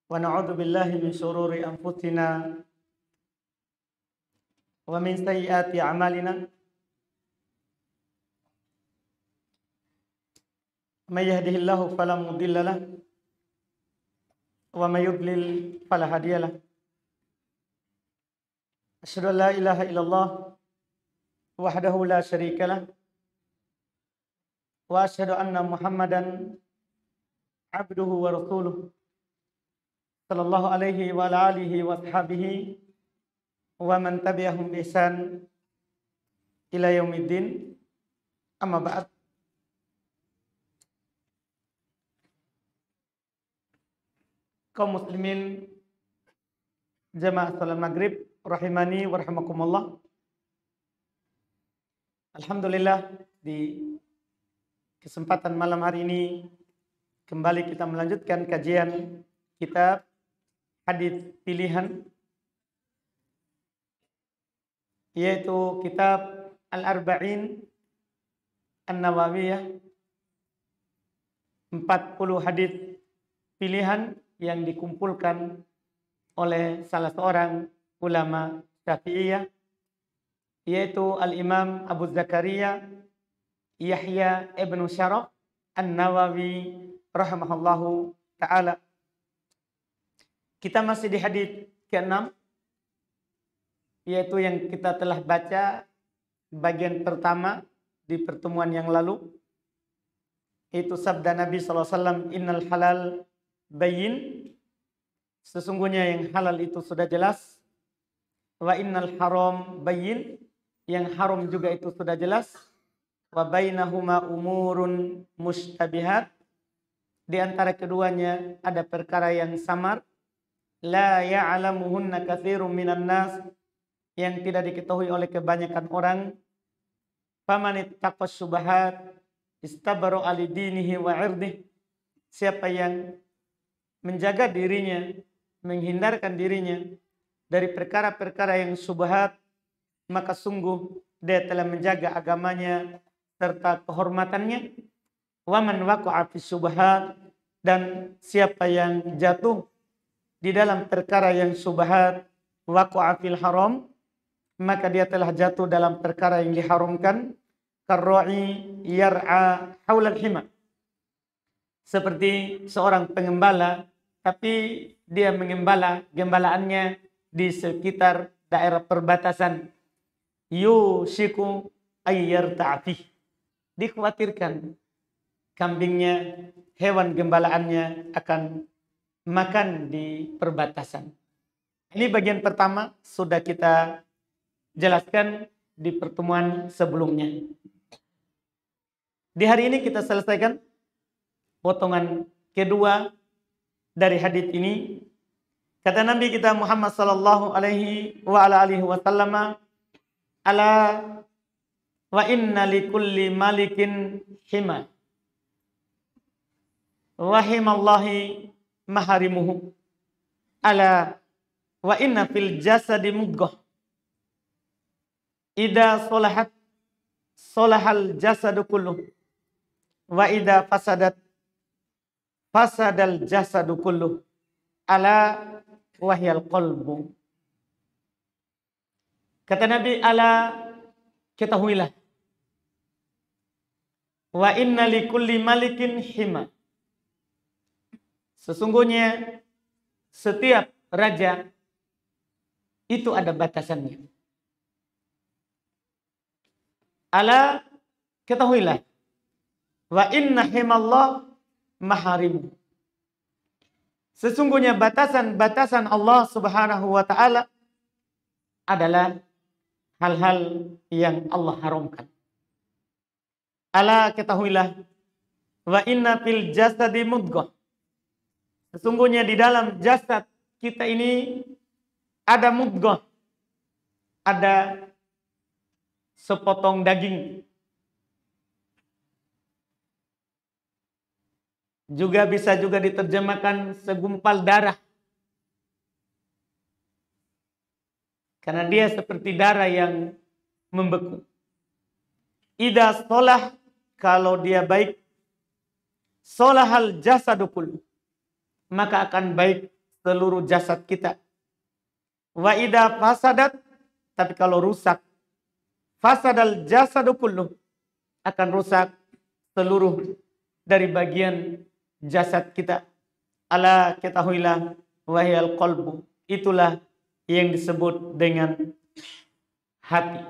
Wa na'udzu billahi min syururi anfusina wa min sayyiati a'malina. May yahdihillahu fala mudilla lahu wa may yudlil fala hadiya lahu. Asyhadu an la ilaha illallah wahdahu la syarika lahu wa asyhadu anna Muhammadan abduhu wa rasuluh sallallahu alaihi wa ala alihi wa ashabihi wa man tabi'ahum bi ihsan ila yaumiddin. Amma ba'd. Kaum muslimin jamaah salat maghrib rahimani wa rahimakumullah. Alhamdulillah, di kesempatan malam hari ini kembali kita melanjutkan kajian kitab hadis pilihan, yaitu kitab Al-Arba'in An-Nawawiyah, 40 hadis pilihan yang dikumpulkan oleh salah seorang ulama Syafi'iyah, yaitu Al-Imam Abu Zakaria Yahya ibn Syaraf An-Nawawi rahimahullahu ta'ala. Kita masih di hadis ke-6, yaitu yang kita telah baca bagian pertama di pertemuan yang lalu. Itu sabda Nabi SAW, innal halal bayyin, sesungguhnya yang halal itu sudah jelas. Wa innal haram bayyin, yang haram juga itu sudah jelas. Wa bainahuma umurun mushtabihat, di antara keduanya ada perkara yang samar. La ya'lamuhunna katsirun minan nas, yang tidak diketahui oleh kebanyakan orang. Faman ittaqas syubhat istabara ali dinihi wa 'irdihi, siapa yang menjaga dirinya, menghindarkan dirinya dari perkara-perkara yang syubhat, maka sungguh dia telah menjaga agamanya serta kehormatannya. Wa man waqa'a fi syubhat, dan siapa yang jatuh di dalam perkara yang syubhat, waqa'a fil haram, maka dia telah jatuh dalam perkara yang diharamkan. Karra'i yar'a haulal hima, seperti seorang pengembala, tapi dia mengembala gembalaannya di sekitar daerah perbatasan. Yushiku ayyarta'a fih, dikhawatirkan kambingnya, hewan gembalaannya akan makan di perbatasan. Ini bagian pertama sudah kita jelaskan di pertemuan sebelumnya. Di hari ini kita selesaikan potongan kedua dari hadis ini. Kata Nabi kita Muhammad sallallahu alaihi wa ala alihi wasallam, ala wa inna likulli malikin hima wa himallahi maharimuhu. Ala wa inna fil jasadi mudghah idza salahat salahal jasadu kulluh wa idza fasadat fasadal jasadu kulluh. Ala wahyal qalbu. Kata Nabi, ala, ketahuilah, wa inna likulli malikin hima, sesungguhnya setiap raja itu ada batasannya. Ala, ketahuilah, wa inna himallah maharimu, sesungguhnya batasan-batasan Allah Subhanahu wa ta'ala adalah hal-hal yang Allah haramkan. Ala, ketahuilah, wa inna fil jasadi mudghah, sesungguhnya di dalam jasad kita ini ada mudghah, ada sepotong daging. Juga bisa juga diterjemahkan segumpal darah. Karena dia seperti darah yang membeku. Idza sholah, kalau dia baik, sholahal jasadu kullu, maka akan baik seluruh jasad kita. Wa idza fasadat, tapi kalau rusak, fasadal jasadu kulluh, akan rusak seluruh dari bagian jasad kita. Ala ketahuilah wahyal qalbu, itulah yang disebut dengan hati.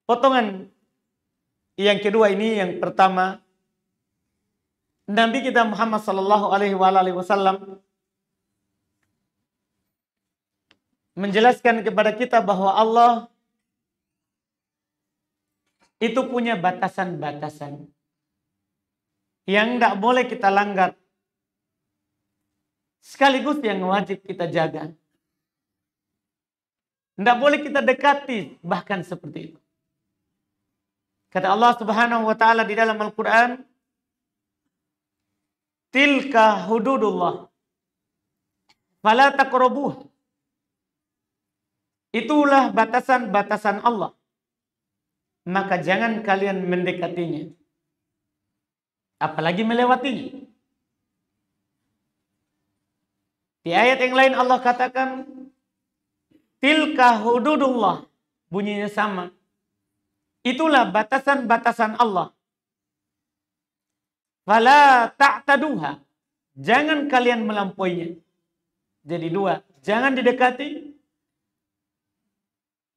Potongan yang kedua ini, yang pertama, Nabi kita Muhammad sallallahu alaihi wasallam menjelaskan kepada kita bahwa Allah itu punya batasan-batasan yang tidak boleh kita langgar, sekaligus yang wajib kita jaga. Tidak boleh kita dekati, bahkan seperti itu. Kata Allah Subhanahu wa taala di dalam Al-Qur'an, tilka hududullah fala taqrabuh. Itulah batasan-batasan Allah, maka jangan kalian mendekatinya, apalagi melewatinya. Di ayat yang lain Allah katakan, tilka hududullah, bunyinya sama. Itulah batasan-batasan Allah. Fala ta'taduha, jangan kalian melampauinya. Jadi dua, jangan didekati.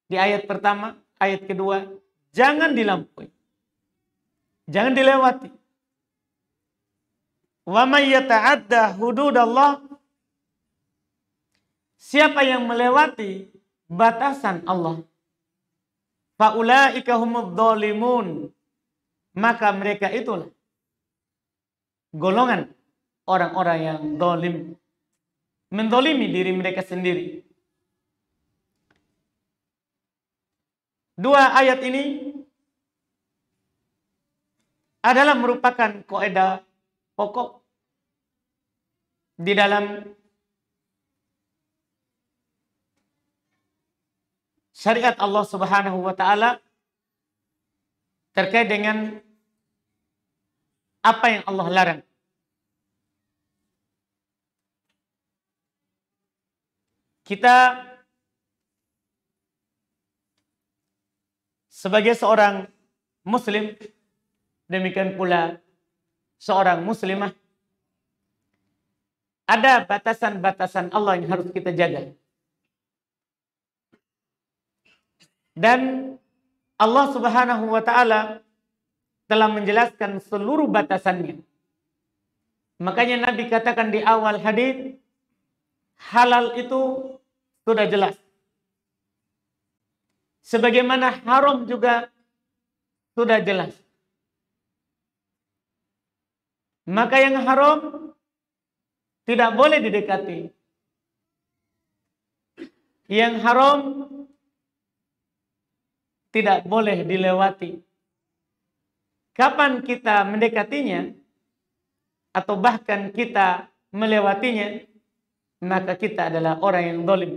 Di ayat pertama, ayat kedua, jangan dilampaui. Jangan dilewati. Wa may yata'adda hududallah, siapa yang melewati batasan Allah, faulaika humudz zalimun, maka mereka itulah golongan orang-orang yang zalim, menzalimi diri mereka sendiri. Dua ayat ini adalah merupakan kaidah pokok di dalam syariat Allah Subhanahu wa taala terkait dengan apa yang Allah larang. Kita sebagai seorang muslim, demikian pula seorang muslimah, ada batasan-batasan Allah yang harus kita jaga. Dan Allah Subhanahu wa taala telah menjelaskan seluruh batasannya. Makanya Nabi katakan di awal hadis, halal itu sudah jelas. Sebagaimana haram juga sudah jelas. Maka yang haram tidak boleh didekati. Yang haram tidak boleh dilewati. Kapan kita mendekatinya atau bahkan kita melewatinya, maka kita adalah orang yang zalim.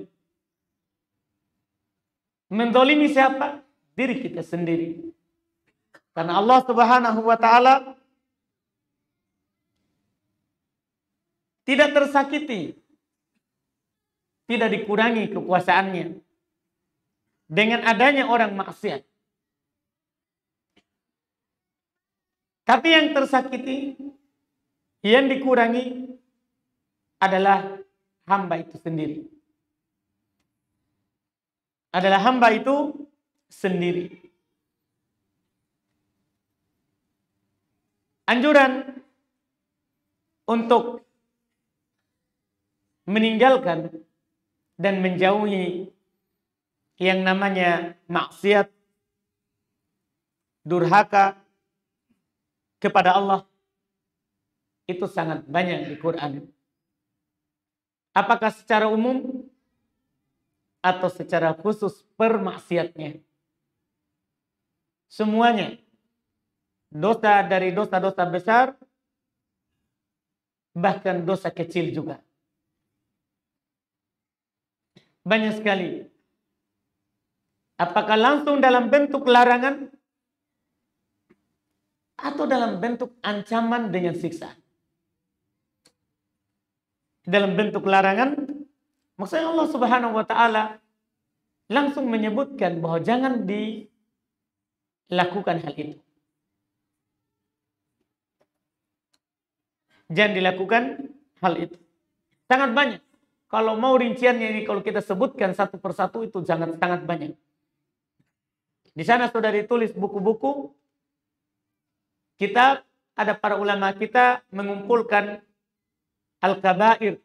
Menzalimi siapa? Diri kita sendiri. Karena Allah Subhanahu wa taala tidak tersakiti, tidak dikurangi kekuasaannya dengan adanya orang maksiat. Tapi yang tersakiti, yang dikurangi adalah hamba itu sendiri. Adalah hamba itu sendiri. Anjuran untuk meninggalkan dan menjauhi yang namanya maksiat, durhaka kepada Allah, itu sangat banyak di Quran. Apakah secara umum atau secara khusus permaksiatnya? Semuanya. Dosa dari dosa-dosa besar, bahkan dosa kecil juga. Banyak sekali. Apakah langsung dalam bentuk larangan atau dalam bentuk ancaman dengan siksa? dalam bentuk larangan, maksudnya Allah Subhanahu wa taala langsung menyebutkan bahwa jangan dilakukan hal itu. Jangan dilakukan hal itu. Sangat banyak. Kalau mau rinciannya ini, kalau kita sebutkan satu persatu itu sangat banyak. Di sana sudah ditulis buku-buku kitab, ada para ulama kita mengumpulkan al-kabair,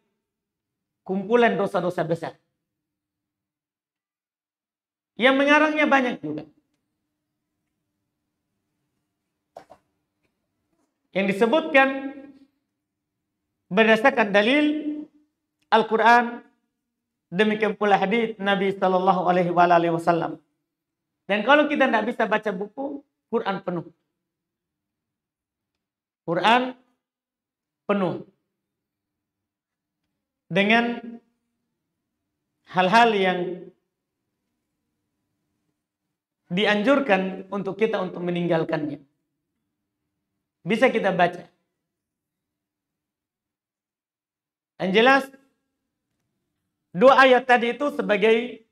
kumpulan dosa-dosa besar. Yang mengarangnya banyak juga. Yang disebutkan berdasarkan dalil Al-Quran, demikian pula hadis Nabi Sallallahu Alaihi Wasallam. Dan kalau kita tidak bisa baca buku, Quran penuh. Quran penuh dengan hal-hal yang dianjurkan untuk kita untuk meninggalkannya. Bisa kita baca. Yang jelas, dua ayat tadi itu sebagai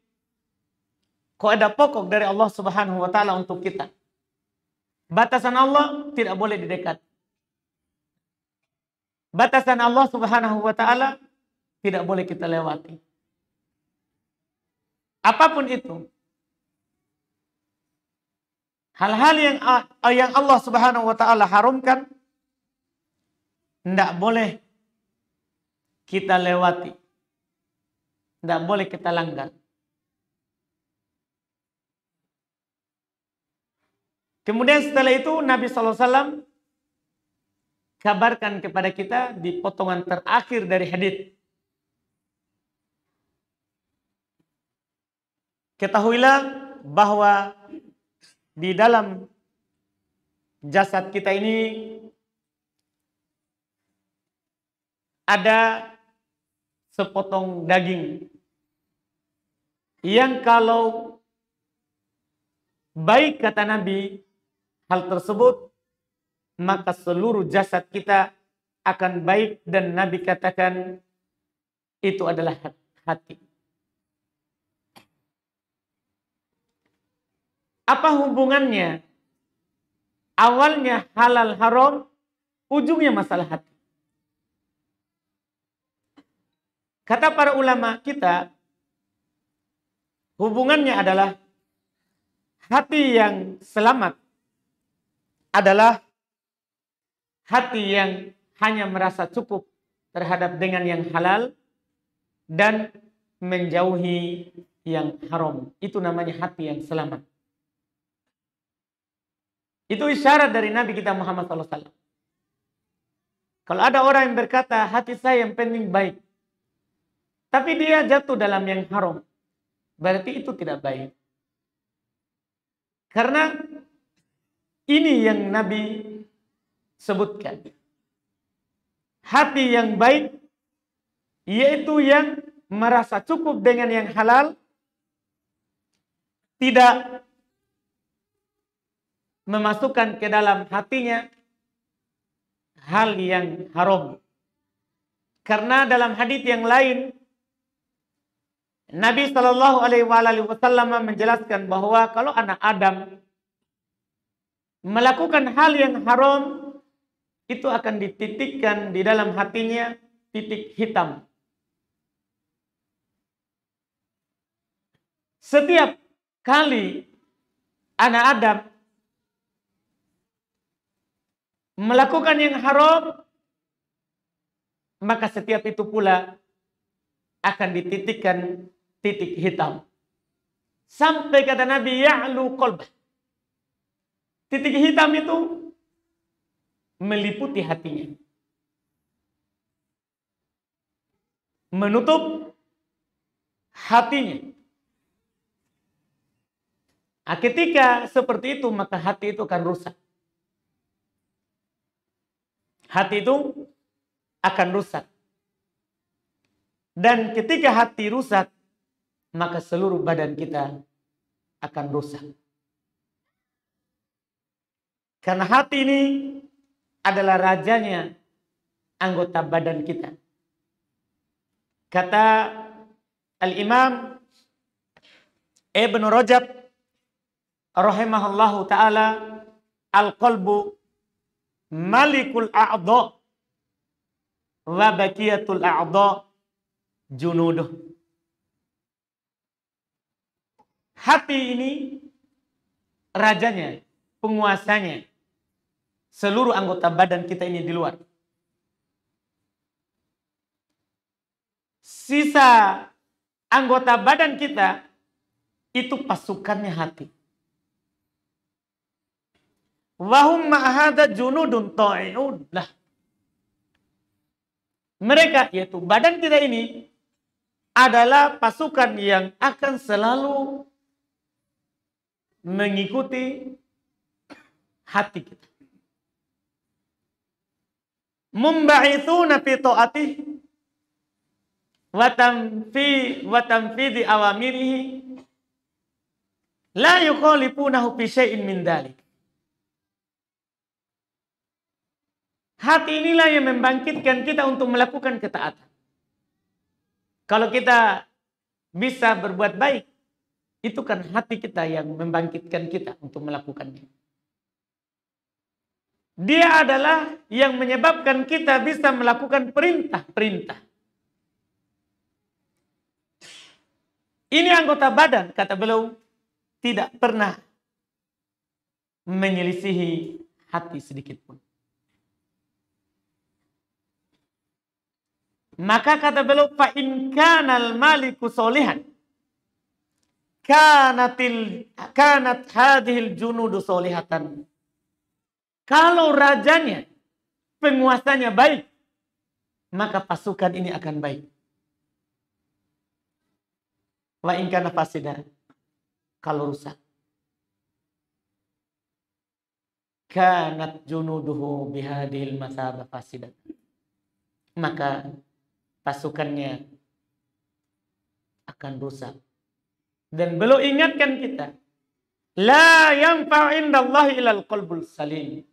kaidah pokok dari Allah Subhanahu wa taala untuk kita. Batasan Allah tidak boleh didekat. Batasan Allah Subhanahu wa taala tidak boleh kita lewati. Apapun itu. Hal-hal yang Allah Subhanahu wa taala haramkan tidak boleh kita lewati. Tidak boleh kita langgar. Kemudian setelah itu Nabi SAW kabarkan kepada kita di potongan terakhir dari hadis. Ketahuilah bahwa di dalam jasad kita ini ada sepotong daging yang kalau baik kata Nabi hal tersebut, maka seluruh jasad kita akan baik, dan Nabi katakan itu adalah hati. Apa hubungannya? Awalnya halal haram, ujungnya masalah hati. Kata para ulama kita, hubungannya adalah hati yang selamat adalah hati yang hanya merasa cukup terhadap dengan yang halal dan menjauhi yang haram. Itu namanya hati yang selamat. Itu isyarat dari Nabi kita Muhammad SAW. Kalau ada orang yang berkata, hati saya yang penting baik, tapi dia jatuh dalam yang haram, berarti itu tidak baik. Karena ini yang Nabi sebutkan. Hati yang baik, yaitu yang merasa cukup dengan yang halal, tidak memasukkan ke dalam hatinya hal yang haram. Karena dalam hadis yang lain, Nabi Shallallahu Alaihi Wasallam menjelaskan bahwa kalau anak Adam melakukan hal yang haram, itu akan dititikkan di dalam hatinya titik hitam. Setiap kali anak Adam melakukan yang haram, maka setiap itu pula akan dititikkan titik hitam. Sampai kata Nabi, ya'lu qalbah. Titik hitam itu meliputi hatinya. Menutup hatinya. Nah, ketika seperti itu, maka hati itu akan rusak. Hati itu akan rusak. Dan ketika hati rusak, maka seluruh badan kita akan rusak. Karena hati ini adalah rajanya anggota badan kita. Kata Al-Imam Ibn Rajab rahimahullahu ta'ala, al-qalbu malikul a'dha wa baqiyatul a'dha junuduh. Hati ini rajanya, penguasanya. Seluruh anggota badan kita ini di luar. Sisa anggota badan kita itu pasukannya hati. Wahum ma'ahada junudun ta'i'un lah. Mereka, yaitu badan kita ini, adalah pasukan yang akan selalu mengikuti hati kita. Mumba'ithuna fi ta'atih wa tanfidhi awamirihi la yukhalifunahu fi syai'in min dhalik. Hati inilah yang membangkitkan kita untuk melakukan ketaatan. Kalau kita bisa berbuat baik, itu kan hati kita yang membangkitkan kita untuk melakukannya. Dia adalah yang menyebabkan kita bisa melakukan perintah-perintah. Ini anggota badan, kata beliau, tidak pernah menyelisihi hati sedikit pun. Maka kata beliau, fa in kanal maliku solihan kanat hadhil junudu solihatan. Kalau rajanya, penguasanya baik, maka pasukan ini akan baik. Wa in kana fasida, kalau rusak, kanat junuduhu bihadhil masabah fasidat, maka pasukannya akan rusak. Dan beliau ingatkan kita, la yanfa'u indallahi ilal qalbul salim.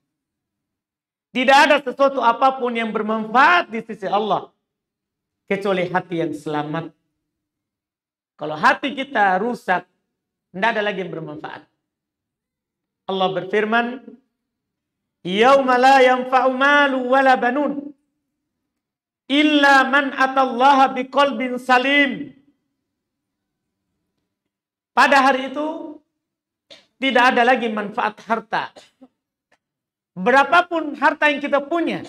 Tidak ada sesuatu apapun yang bermanfaat di sisi Allah kecuali hati yang selamat. Kalau hati kita rusak, tidak ada lagi yang bermanfaat. Allah berfirman, yauma la yanfa'u malu wala banun illa man atallaha biqalbin salim. Pada hari itu tidak ada lagi manfaat harta. Berapapun harta yang kita punya,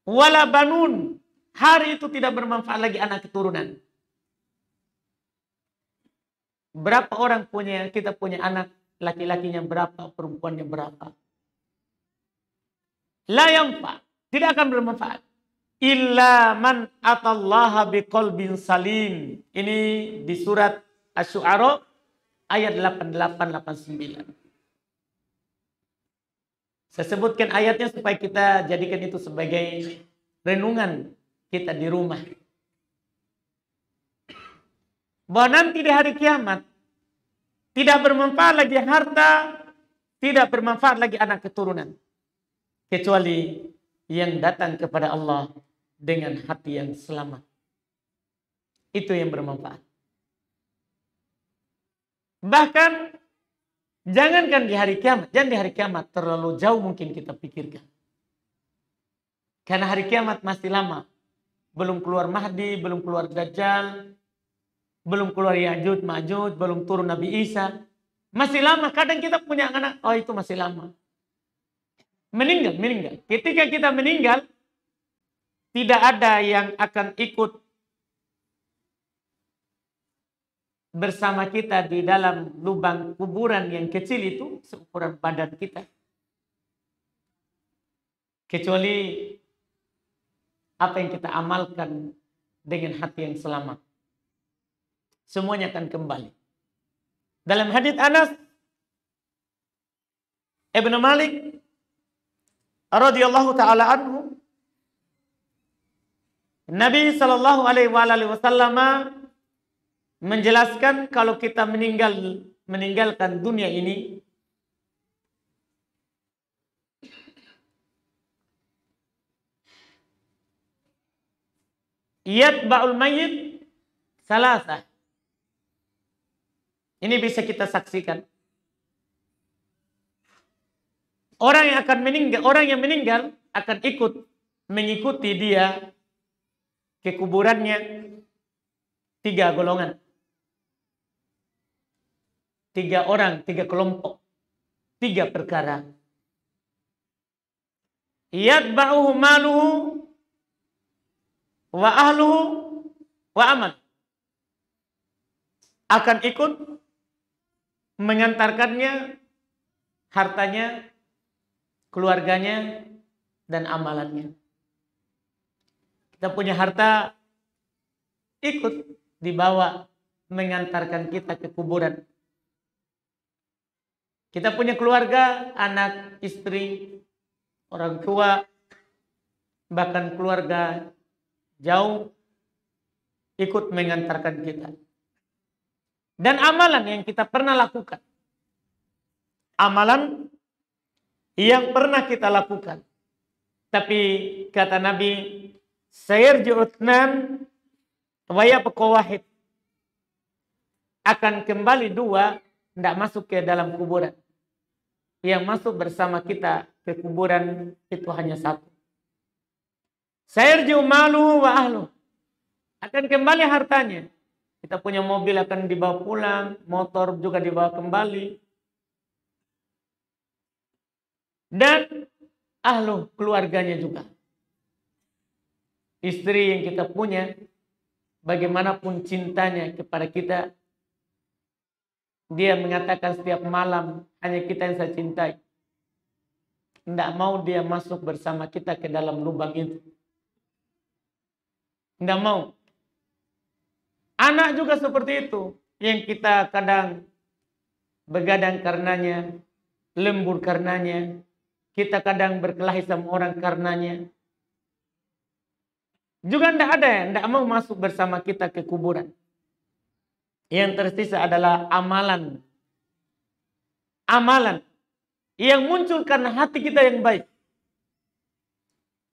wala banun, hari itu tidak bermanfaat lagi anak keturunan. Berapa orang kita punya anak, laki-lakinya berapa, perempuannya berapa. La yanfa, tidak akan bermanfaat. Illa man atallaha biqalbin salim. Ini di surat Asy-Syu'ara ayat 88-89. Saya sebutkan ayatnya supaya kita jadikan itu sebagai renungan kita di rumah. Bahwa nanti di hari kiamat tidak bermanfaat lagi harta, tidak bermanfaat lagi anak keturunan. Kecuali yang datang kepada Allah dengan hati yang selamat. Itu yang bermanfaat. Bahkan jangankan di hari kiamat, jangan di hari kiamat, terlalu jauh mungkin kita pikirkan. Karena hari kiamat masih lama. Belum keluar Mahdi, belum keluar Dajjal, belum keluar Ya'juj, Ma'juj, belum turun Nabi Isa. Masih lama, kadang kita punya anak, oh itu masih lama. Meninggal. Ketika kita meninggal, tidak ada yang akan ikut bersama kita di dalam lubang kuburan yang kecil itu, seukuran badan kita. Kecuali apa yang kita amalkan dengan hati yang selamat. Semuanya akan kembali. Dalam hadits Anas Ibn Malik radhiyallahu taala anhu, Nabi sallallahu alaihi wasallam menjelaskan kalau kita meninggalkan dunia ini, yatba'ul mayyit salasah. Ini bisa kita saksikan. Orang yang meninggal akan mengikuti dia ke kuburannya 3 golongan. 3 orang, 3 kelompok. 3 perkara. Yatba'uhu maluhu wa ahluhu wa aman. Akan ikut mengantarkannya hartanya, keluarganya, dan amalannya. Kita punya harta, ikut dibawa mengantarkan kita ke kuburan. Kita punya keluarga, anak, istri, orang tua, bahkan keluarga jauh, ikut mengantarkan kita. Dan amalan yang kita pernah lakukan. Amalan yang pernah kita lakukan. Tapi kata Nabi, sayarji'utnan wa yabqa wahid. Akan kembali 2, tidak masuk ke dalam kuburan. Yang masuk bersama kita ke kuburan itu hanya 1. Sayarji'u maluhu wa ahluhu. Akan kembali hartanya. Kita punya mobil akan dibawa pulang, motor juga dibawa kembali. Dan ahlu, keluarganya juga. Istri yang kita punya, bagaimanapun cintanya kepada kita, dia mengatakan setiap malam, hanya kita yang saya cintai. Tidak mau dia masuk bersama kita ke dalam lubang itu. Tidak mau. Anak juga seperti itu. Yang kita kadang begadang karenanya, lembur karenanya. Kita kadang berkelahi sama orang karenanya. Juga tidak ada yang tidak mau masuk bersama kita ke kuburan. Yang tersisa adalah amalan. Amalan yang muncul karena hati kita yang baik.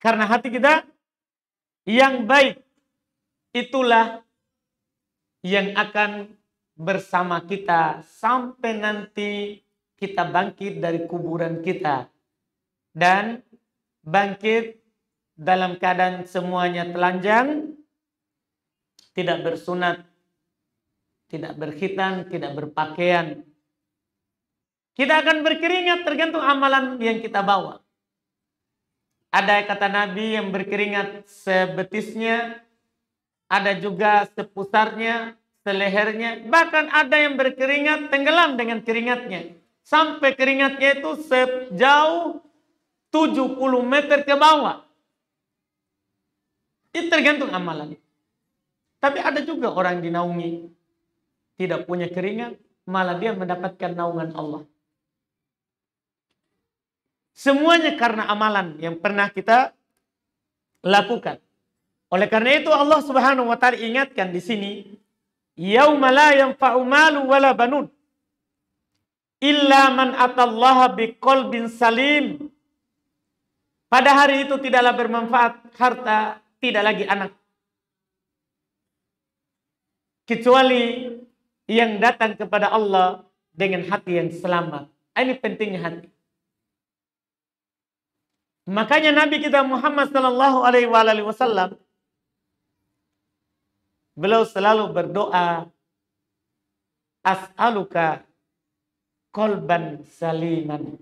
Karena hati kita yang baik. Itulah yang akan bersama kita sampai nanti kita bangkit dari kuburan kita. Dan bangkit dalam keadaan semuanya telanjang, tidak bersunat, tidak berkhitan, tidak berpakaian. Kita akan berkeringat tergantung amalan yang kita bawa. Ada kata Nabi yang berkeringat sebetisnya, ada juga sepusarnya, selehernya, bahkan ada yang berkeringat tenggelam dengan keringatnya. Sampai keringatnya itu sejauh 70 meter ke bawah. Itu tergantung amalan. Tapi ada juga orang dinaungi, tidak punya keringat, malah dia mendapatkan naungan Allah. Semuanya karena amalan yang pernah kita lakukan. Oleh karena itu Allah Subhanahu wa taala ingatkan di sini, yauma la yanfa'u malu wala banun illa man atallaha biqalbin salim. Pada hari itu tidaklah bermanfaat harta, tidak lagi anak, kecuali yang datang kepada Allah dengan hati yang selamat. Ini pentingnya hati. Makanya Nabi kita Muhammad sallallahu alaihi wasallam beliau selalu berdoa, as'aluka qalban saliman.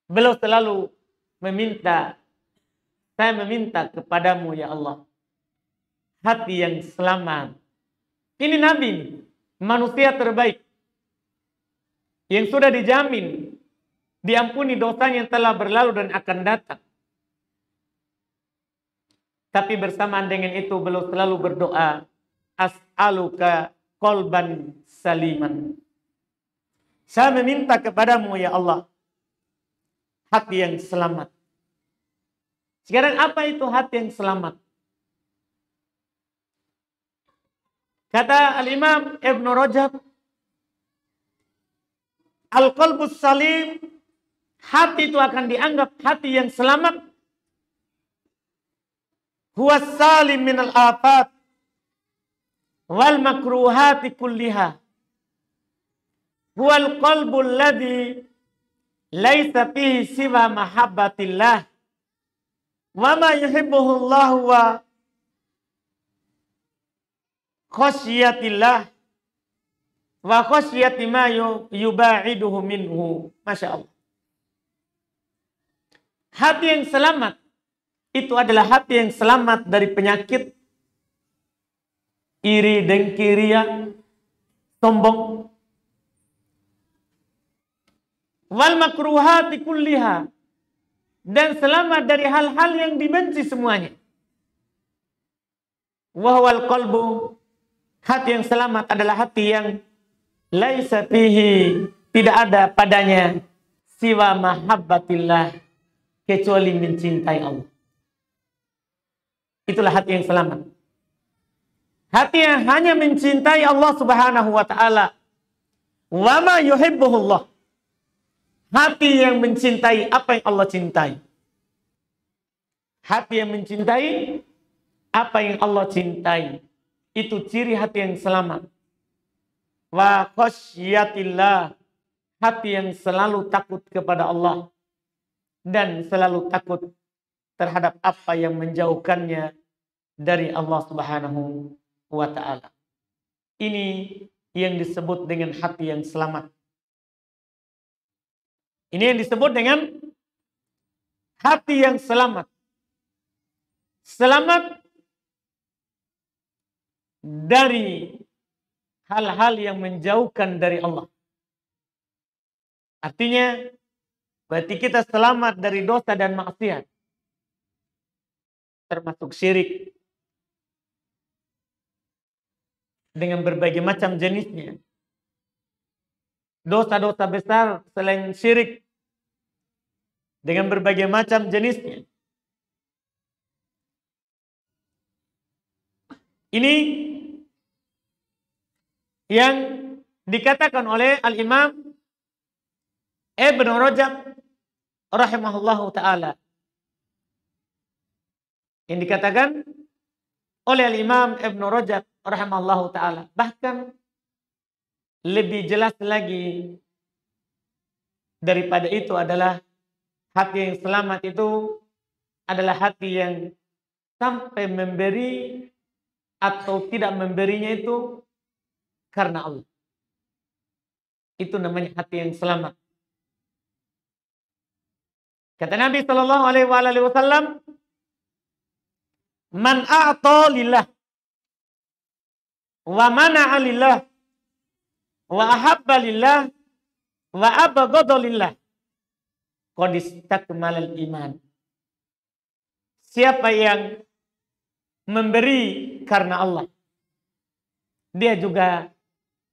Beliau selalu meminta, saya meminta kepadamu ya Allah, hati yang selamat. Ini Nabi, manusia terbaik, yang sudah dijamin diampuni dosanya yang telah berlalu dan akan datang. Tapi bersamaan dengan itu beliau selalu berdoa, as'aluka qalban saliman. Saya meminta kepadamu ya Allah, hati yang selamat. Sekarang apa itu hati yang selamat? Kata Al-Imam Ibn Rajab, al-qalbus salim, hati itu akan dianggap hati yang selamat huwas salim minal afat wal makruhati kulliha. Huwal qalbul ladzi laisa fihi siwa mahabbatillah wa ma yuhibbuhu Allah wa khasyiyatillah wa khasyiyati ma yuba'iduhu minhu. Masya Allah. Hati yang selamat itu adalah hati yang selamat dari penyakit iri, dengki, ria, sombong. Wal makruhati kulliha, dan selamat dari hal-hal yang dibenci semuanya. Wahwal qalbu, hati yang selamat adalah hati yang laisa fihi, tidak ada padanya siwa mahabbatillah, kecuali mencintai Allah. Itulah hati yang selamat. Hati yang hanya mencintai Allah Subhanahu wa taala. Wa ma yuhibbuhullah. Hati yang mencintai apa yang Allah cintai. Hati yang mencintai apa yang Allah cintai. Itu ciri hati yang selamat. Wa khasyiyatillah, hati yang selalu takut kepada Allah dan selalu takut terhadap apa yang menjauhkannya dari Allah Subhanahu wa taala. Ini yang disebut dengan hati yang selamat. Ini yang disebut dengan hati yang selamat. Selamat dari hal-hal yang menjauhkan dari Allah. Artinya, berarti kita selamat dari dosa dan maksiat. Termasuk syirik. Dengan berbagai macam jenisnya. Dosa-dosa besar selain syirik. Dengan berbagai macam jenisnya. Ini yang dikatakan oleh Al-Imam Ibn Rajab rahimahullahu ta'ala. Yang dikatakan oleh Al-Imam Ibn Rajab rahimahullahu ta'ala. Bahkan lebih jelas lagi daripada itu adalah hati yang selamat itu adalah hati yang sampai memberi atau tidak memberinya itu karena Allah. Itu namanya hati yang selamat. Kata Nabi Shallallahu Alaihi Wasallam, man a'ta lillah, wa mana'a lillah, wa ahabba lillah, wa abghadha lillah, qad istakmalal iman. Siapa yang memberi karena Allah, dia juga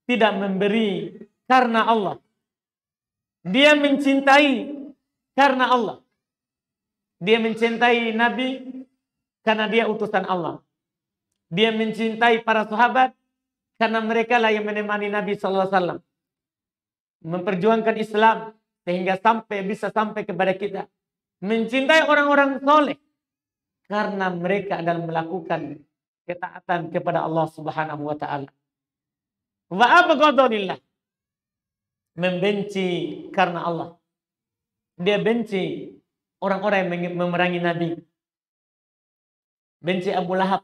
tidak memberi karena Allah. Dia mencintai karena Allah. Dia mencintai Nabi karena dia utusan Allah. Dia mencintai para sahabat karena mereka lah yang menemani Nabi SAW. Memperjuangkan Islam sehingga bisa sampai kepada kita. Mencintai orang-orang soleh karena mereka adalah melakukan ketaatan kepada Allah Subhanahu wa taala. Wa abghadha lillah, membenci karena Allah. Dia benci orang-orang yang memerangi Nabi. Benci Abu Lahab,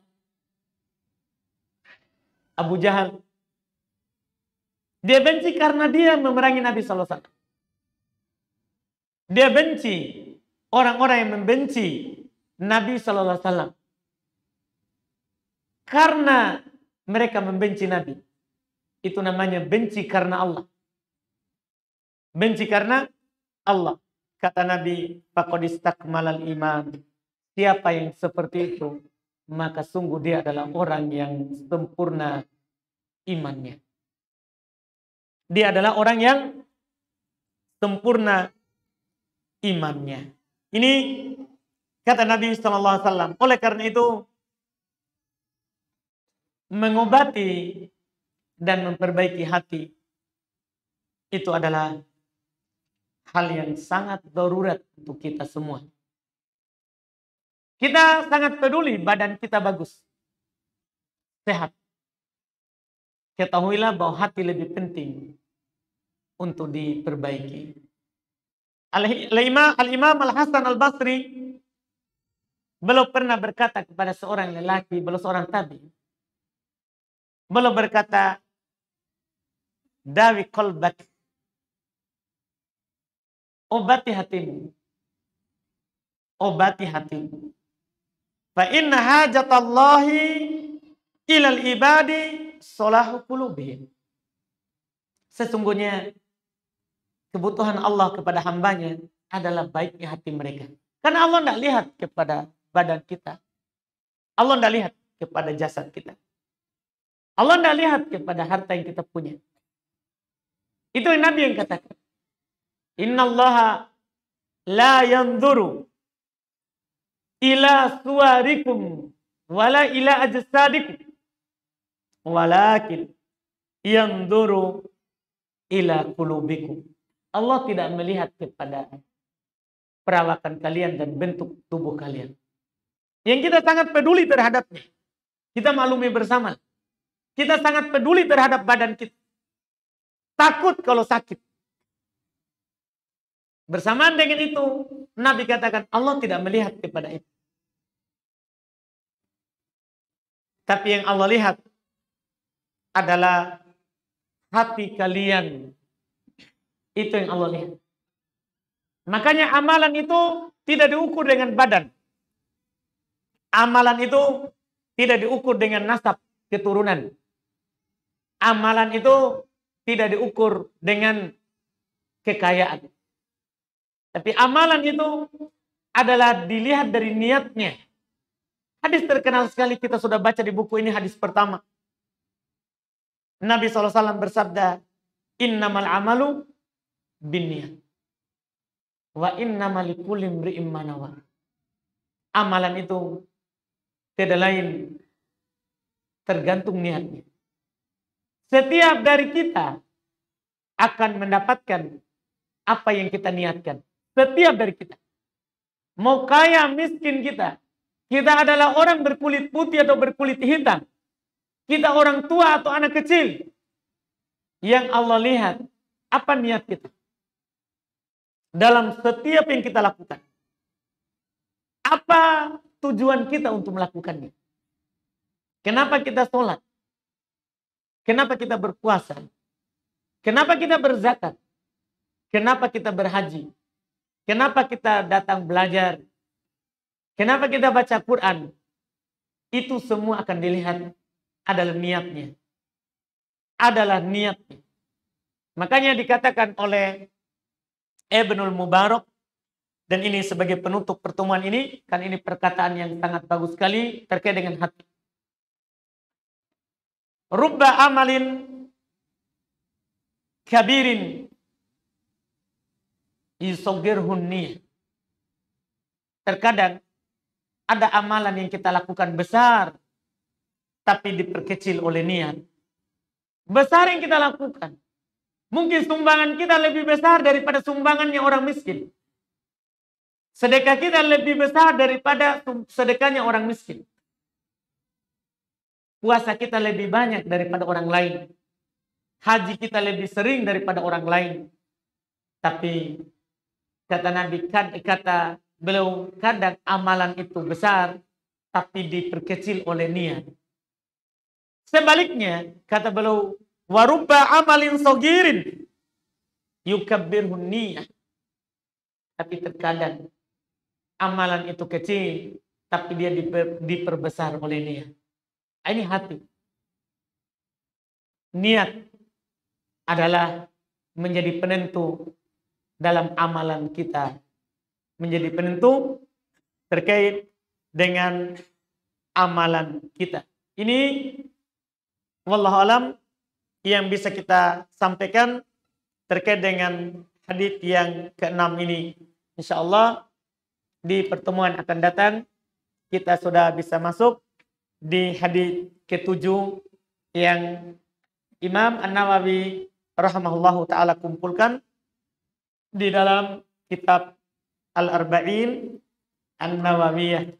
Abu Jahal. Dia benci karena dia memerangi Nabi SAW. Dia benci orang-orang yang membenci Nabi SAW. Karena mereka membenci Nabi. Itu namanya benci karena Allah. Benci karena Allah. Kata Nabi, faqad istakmalal iman. Siapa yang seperti itu, maka sungguh dia adalah orang yang sempurna imannya. Dia adalah orang yang sempurna imannya. Ini kata Nabi SAW. Oleh karena itu, mengobati dan memperbaiki hati itu adalah hal yang sangat darurat untuk kita semua. Kita sangat peduli badan kita bagus, sehat. Ketahuilah bahwa hati lebih penting untuk diperbaiki. Al-Imam Al-Hasan Al-Basri belum pernah berkata kepada seorang lelaki, belum seorang tabi. Belum berkata, dawi qalbak, obati hatimu. Obati hatimu. Fa inna hajatallahi ilal ibadi solahu qulubihim. Sesungguhnya kebutuhan Allah kepada hambanya adalah baiknya hati mereka. Karena Allah tidak lihat kepada badan kita. Allah tidak lihat kepada jasad kita. Allah tidak lihat kepada harta yang kita punya. Itu yang Nabi yang katakan. Innallaha la yanzuru ila suwarikum wala ila ajsadikum walakin yanzuru ila qulubikum. Allah tidak melihat kepada perawakan kalian dan bentuk tubuh kalian. Yang kita sangat peduli terhadapnya. Kita maklumi bersama. Kita sangat peduli terhadap badan kita. Takut kalau sakit. Bersamaan dengan itu, Nabi katakan Allah tidak melihat kepada itu. Tapi yang Allah lihat adalah hati kalian. Itu yang Allah lihat. Makanya amalan itu tidak diukur dengan badan. Amalan itu tidak diukur dengan nasab keturunan. Amalan itu tidak diukur dengan kekayaan. Tapi amalan itu adalah dilihat dari niatnya. Hadis terkenal sekali kita sudah baca di buku ini, hadis pertama. Nabi SAW bersabda, innamal amalu binniyat. Wa innamal likulli imri'in ma nawa. Amalan itu tidak lain tergantung niatnya. Setiap dari kita akan mendapatkan apa yang kita niatkan. Setiap dari kita. Mau kaya miskin kita. Kita adalah orang berkulit putih atau berkulit hitam. Kita orang tua atau anak kecil. Yang Allah lihat apa niat kita. Dalam setiap yang kita lakukan. Apa tujuan kita untuk melakukannya? Kenapa kita sholat? Kenapa kita berpuasa? Kenapa kita berzakat? Kenapa kita berhaji? Kenapa kita datang belajar? Kenapa kita baca Quran? Itu semua akan dilihat adalah niatnya. Adalah niatnya. Makanya dikatakan oleh Ibnul Mubarak, dan ini sebagai penutup pertemuan ini, kan ini perkataan yang sangat bagus sekali terkait dengan hati. Rubba amalin kabirin yusogirhun niyah. Terkadang ada amalan yang kita lakukan besar, tapi diperkecil oleh niat. Besar yang kita lakukan. Mungkin sumbangan kita lebih besar daripada sumbangannya orang miskin. Sedekah kita lebih besar daripada sedekahnya orang miskin. Puasa kita lebih banyak daripada orang lain. Haji kita lebih sering daripada orang lain. Tapi kata Nabi, kata beliau, kadang amalan itu besar, tapi diperkecil oleh niat. Sebaliknya, kata beliau, warubba amalin sogirin yukabbirhun niyah. Tapi terkadang amalan itu kecil, tapi dia diperbesar oleh niat. Ini hati. Niat adalah menjadi penentu dalam amalan kita. Menjadi penentu terkait dengan amalan kita. Ini wallahu alam yang bisa kita sampaikan terkait dengan hadis yang ke-6 ini. Insyaallah di pertemuan akan datang kita sudah bisa masuk di hadis ke-7 yang Imam An-Nawawi rahimahullahu taala kumpulkan di dalam kitab Al-Arba'in An-Nawawiyah.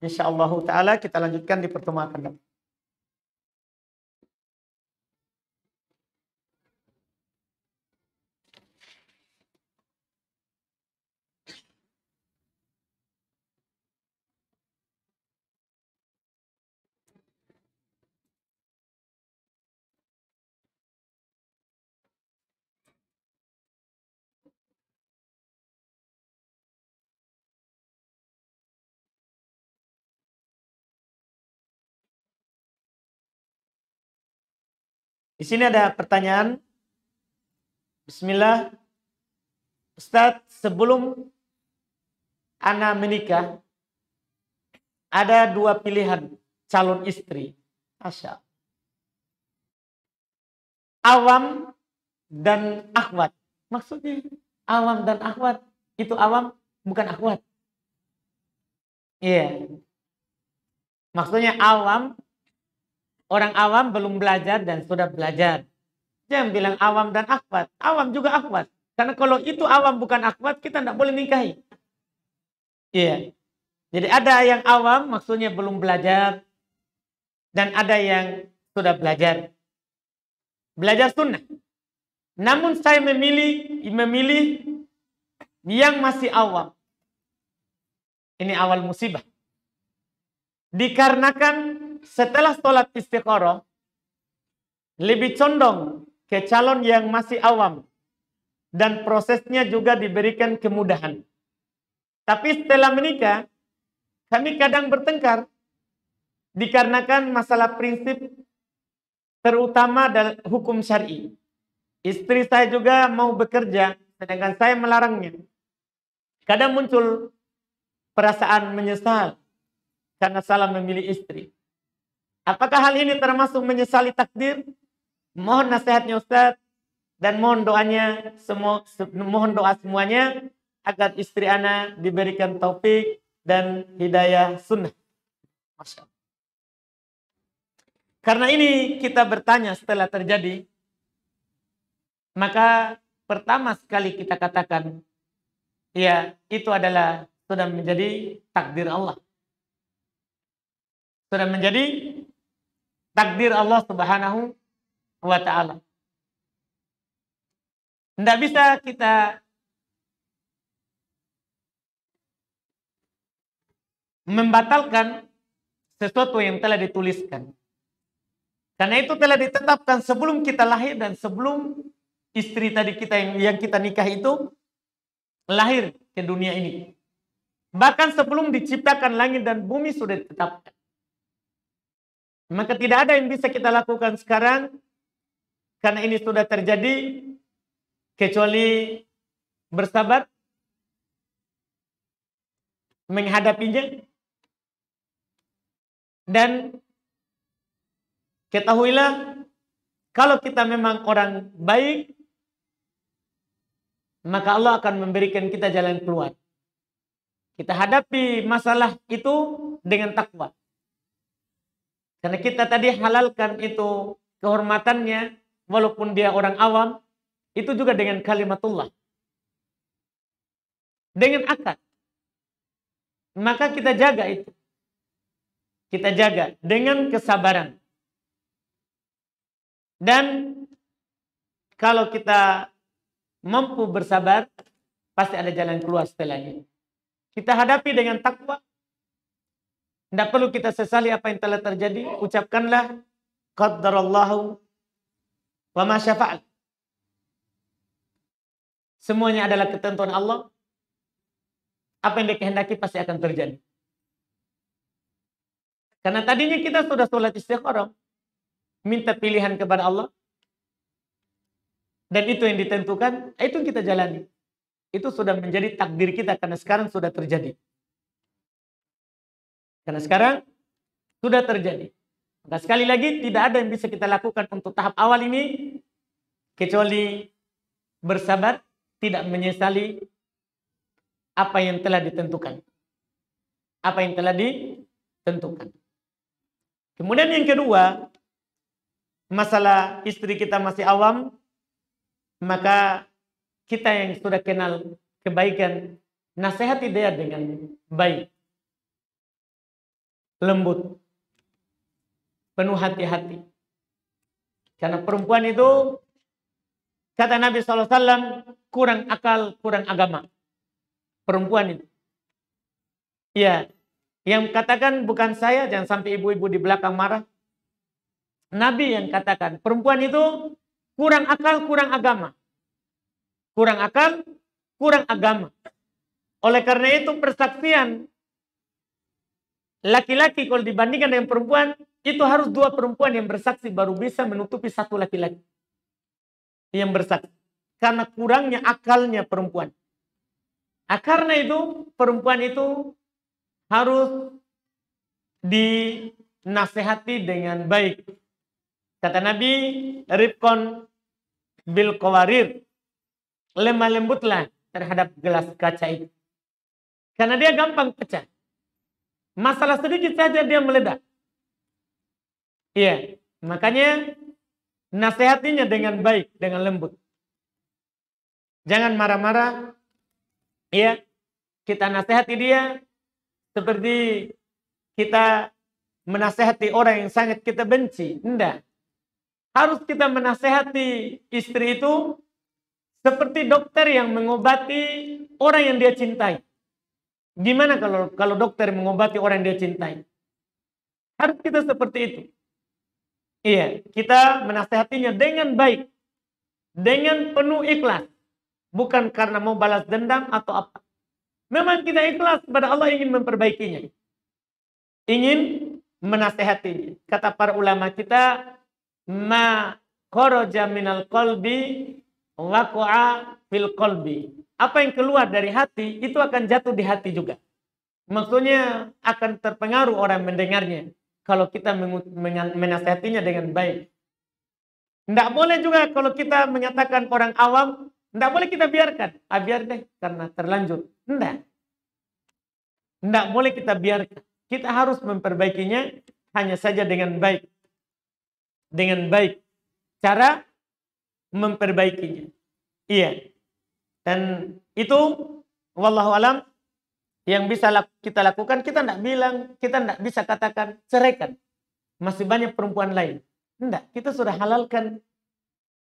Insyaallah taala kita lanjutkan di pertemuan akan datang. Di sini ada pertanyaan. Bismillah, Ustadz, sebelum ana menikah, ada dua pilihan calon istri. Masya Allah. Awam dan akhwat. Maksudnya awam dan akhwat. Itu awam, bukan akhwat. Iya. Maksudnya awam, orang awam belum belajar dan sudah belajar. Jangan bilang awam dan akhwat. Awam juga akhwat. Karena kalau itu awam bukan akhwat, kita tidak boleh nikahi. Iya. Jadi ada yang awam, maksudnya belum belajar. Dan ada yang sudah belajar. Belajar sunnah. Namun saya memilih yang masih awam. Ini awal musibah. Dikarenakan setelah sholat istikharah, lebih condong ke calon yang masih awam. Dan prosesnya juga diberikan kemudahan. Tapi setelah menikah, kami kadang bertengkar. Dikarenakan masalah prinsip terutama dalam hukum syar'i. Istri saya juga mau bekerja, sedangkan saya melarangnya. Kadang muncul perasaan menyesal karena salah memilih istri. Apakah hal ini termasuk menyesali takdir? Mohon nasihatnya Ustaz dan mohon doanya mohon doa semuanya agar istri ana diberikan taufik dan hidayah sunnah. Masya Allah. Karena ini kita bertanya setelah terjadi, maka pertama sekali kita katakan, ya itu adalah sudah menjadi takdir Allah. Sudah menjadi takdir Allah Subhanahu wa ta'ala. Tidak bisa kita membatalkan sesuatu yang telah dituliskan. Karena itu telah ditetapkan sebelum kita lahir dan sebelum istri tadi kita yang kita nikah itu lahir ke dunia ini. Bahkan sebelum diciptakan langit dan bumi sudah ditetapkan. Maka tidak ada yang bisa kita lakukan sekarang karena ini sudah terjadi kecuali bersabar menghadapinya dan ketahuilah kalau kita memang orang baik, maka Allah akan memberikan kita jalan keluar. Kita hadapi masalah itu dengan takwa. Karena kita tadi halalkan itu kehormatannya, walaupun dia orang awam, itu juga dengan kalimatullah. Dengan akad. Maka kita jaga itu. Kita jaga dengan kesabaran. Dan kalau kita mampu bersabar, pasti ada jalan keluar setelahnya. Kita hadapi dengan takwa. Tidak perlu kita sesali apa yang telah terjadi. Ucapkanlah qaddarallahu wa ma syafa'al. Semuanya adalah ketentuan Allah. Apa yang dikehendaki pasti akan terjadi. Karena tadinya kita sudah sholat istikharah, minta pilihan kepada Allah. Dan itu yang ditentukan, itu yang kita jalani. Itu sudah menjadi takdir kita karena sekarang sudah terjadi. Karena sekarang sudah terjadi. Maka sekali lagi tidak ada yang bisa kita lakukan untuk tahap awal ini kecuali bersabar, tidak menyesali apa yang telah ditentukan. Apa yang telah ditentukan. Kemudian yang kedua, masalah istri kita masih awam, maka kita yang sudah kenal kebaikan, nasihati dia dengan baik. lembut, penuh hati-hati. Karena perempuan itu, kata Nabi SAW, kurang akal, kurang agama. Perempuan itu. Ya, yang katakan bukan saya, jangan sampai ibu-ibu di belakang marah. Nabi yang katakan, perempuan itu kurang akal, kurang agama. Kurang akal, kurang agama. Oleh karena itu persaksian laki-laki kalau dibandingkan dengan perempuan, itu harus 2 perempuan yang bersaksi baru bisa menutupi 1 laki-laki yang bersaksi. Karena kurangnya akalnya perempuan. Karena itu perempuan itu harus dinasehati dengan baik. Kata Nabi, rifqon bil qawarir, lemah lembutlah terhadap gelas kaca itu. Karena dia gampang pecah. Masalah sedikit saja dia meledak. Iya, makanya nasihatinya dengan baik, dengan lembut. Jangan marah-marah. Iya, kita nasihati dia seperti kita menasihati orang yang sangat kita benci. Tidak. Harus kita menasihati istri itu seperti dokter yang mengobati orang yang dia cintai. Gimana kalau dokter mengobati orang yang dia cintai? Harus kita seperti itu. Iya, kita menasehatinya dengan baik, dengan penuh ikhlas, bukan karena mau balas dendam atau apa. Memang kita ikhlas kepada Allah, ingin memperbaikinya, ingin menasehatinya. Kata para ulama kita, ma kharaja minal qalbi waqa'a fil qalbi. Apa yang keluar dari hati itu akan jatuh di hati juga. Maksudnya akan terpengaruh orang mendengarnya kalau kita menasihatinya dengan baik. Tidak boleh juga kalau kita menyatakan orang awam, tidak boleh kita biarkan. Biar deh karena terlanjur. Tidak boleh kita biarkan. Kita harus memperbaikinya hanya saja dengan baik. Dengan baik. Cara memperbaikinya. Iya. Dan itu wallahu alam yang bisa kita lakukan. Kita tidak bisa katakan ceraikan. Masih banyak perempuan lain. Tidak, kita sudah halalkan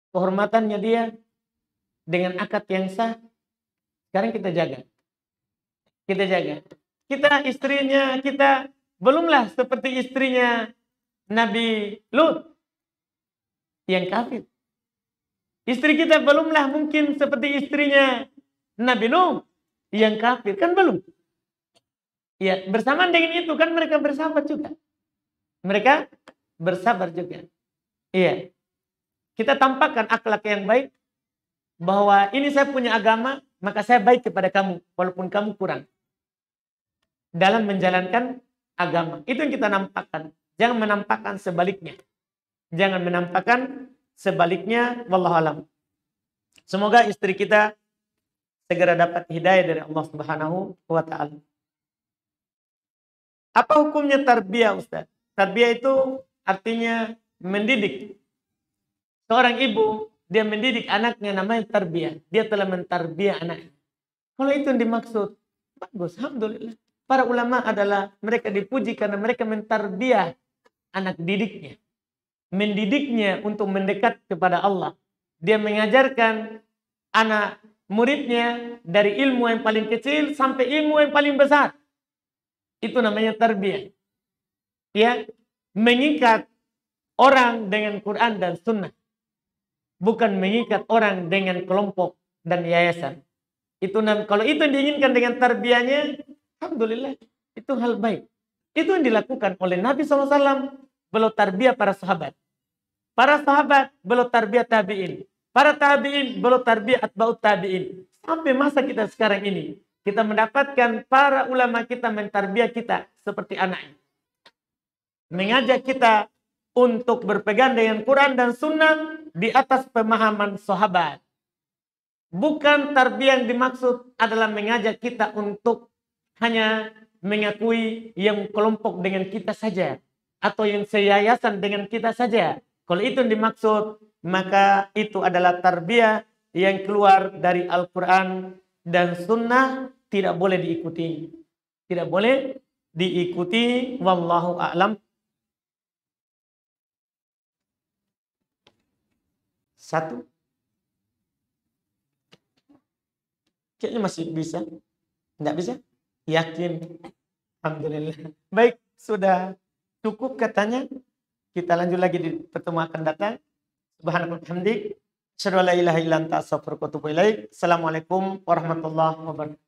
kehormatannya dia dengan akad yang sah. Sekarang kita jaga. Kita jaga. Kita istrinya, kita belumlah seperti istrinya Nabi Lut yang kafir. Istri kita belumlah mungkin seperti istrinya Nabi Nuh yang kafir. Kan belum. Ya, bersamaan dengan itu kan mereka bersabar juga. Mereka bersabar juga. Iya. Kita tampakkan akhlak yang baik. Bahwa ini saya punya agama, maka saya baik kepada kamu. Walaupun kamu kurang. Dalam menjalankan agama. Itu yang kita nampakkan. Jangan menampakkan sebaliknya. Jangan menampakkan sebaliknya. Wallahualam. Semoga istri kita segera dapat hidayah dari Allah Subhanahu wa ta'ala. Apa hukumnya tarbiyah, Ustaz? Tarbiyah itu artinya mendidik. Seorang ibu, dia mendidik anaknya, namanya tarbiyah. Dia telah mentarbiyah anaknya. Kalau itu yang dimaksud, bagus, alhamdulillah. Para ulama adalah mereka dipuji karena mereka mentarbiyah anak didiknya. Mendidiknya untuk mendekat kepada Allah. Dia mengajarkan anak muridnya dari ilmu yang paling kecil sampai ilmu yang paling besar. Itu namanya tarbiyah. Ya, mengikat orang dengan Quran dan Sunnah. Bukan mengikat orang dengan kelompok dan yayasan. Kalau itu yang diinginkan dengan tarbiyahnya, alhamdulillah, itu hal baik. Itu yang dilakukan oleh Nabi SAW. Beliau tarbiyah para sahabat. Para sahabat beliau tarbiyah tabi'in. Para tabi'in beliau tarbiyah atba'ut tabi'in. Sampai masa kita sekarang ini, kita mendapatkan para ulama kita mentarbiyah kita seperti anaknya. Mengajak kita untuk berpegang dengan Quran dan Sunnah di atas pemahaman sahabat. Bukan tarbiyah yang dimaksud adalah mengajak kita untuk hanya mengakui yang kelompok dengan kita saja. Atau yang seyayasan dengan kita saja. Kalau itu yang dimaksud, maka itu adalah tarbiyah yang keluar dari Al-Quran dan Sunnah, tidak boleh diikuti. Tidak boleh diikuti. Wallahu a'lam. Satu. Kayaknya masih bisa. Enggak bisa? Yakin? Alhamdulillah. Baik, sudah cukup katanya. Kita lanjut lagi di pertemuan akan datang. Subhanallah hamdik. Asyhadu an la ilaha illa anta astaghfiruka wa atubu ilaik. Assalamualaikum warahmatullahi wabarakatuh.